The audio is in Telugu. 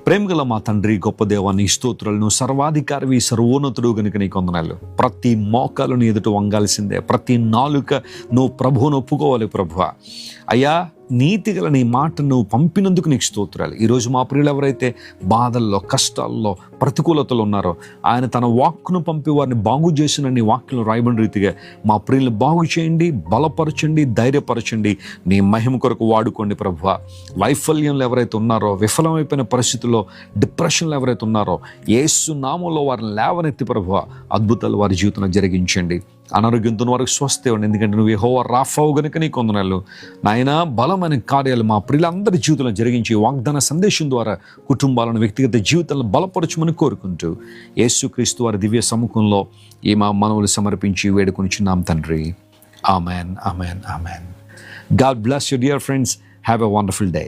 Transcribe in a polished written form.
ప్రేమగల మా తండ్రి, గొప్ప దేవాన్ని స్తోత్రాలు. నువ్వు సర్వాధికారివి, సర్వోన్నతుడు గనుక నీకు వందనాలు. ప్రతి మోకాలు నీ ఎదుట వంగాల్సిందే, ప్రతి నాలుక నువ్వు ప్రభువును ఒప్పుకోవాలి. ప్రభువా అయ్యా, నీతిగల నీ మాట నువ్వు పంపినందుకు నీకు స్తోత్రాలు. ఈరోజు మా ప్రియులు ఎవరైతే బాధల్లో, కష్టాల్లో, ప్రతికూలతలు ఉన్నారో ఆయన తన వాక్కును పంపి వారిని బాగు చేసిన నీ వాక్యం రాయబడిన రీతిగా మా ప్రియులను బాగు చేయండి, బలపరచండి, ధైర్యపరచండి, నీ మహిమ కొరకు వాడుకోండి. ప్రభువా వైఫల్యంలో ఎవరైతే ఉన్నారో, విఫలమైపోయిన పరిస్థితుల్లో, డిప్రెషన్లో ఎవరైతే ఉన్నారో యేసు నామంలో వారిని లేవనెత్తి ప్రభువా అద్భుతాలు వారి జీవితంలో జరిగించండి. అనారోగ్యంతో వారికి స్వస్థ ఇవ్వండి. ఎందుకంటే నువ్వు యెహోవా రాఫావు గనుక నీకు వందనాలు. నాయన బలమైన కార్యాలు మా ప్రియులందరి జీవితంలో జరిగించి వాగ్దాన సందేశం ద్వారా కుటుంబాలను, వ్యక్తిగత జీవితాలను బలపరచమని కోరుకుంటూ యేసుక్రీస్తు వారి దివ్య సముఖంలో ఈ మా మనవులు సమర్పించి వేడుకొనిచున్నాం తండ్రి. Amen, amen, amen. God bless you dear friends. Have a wonderful day.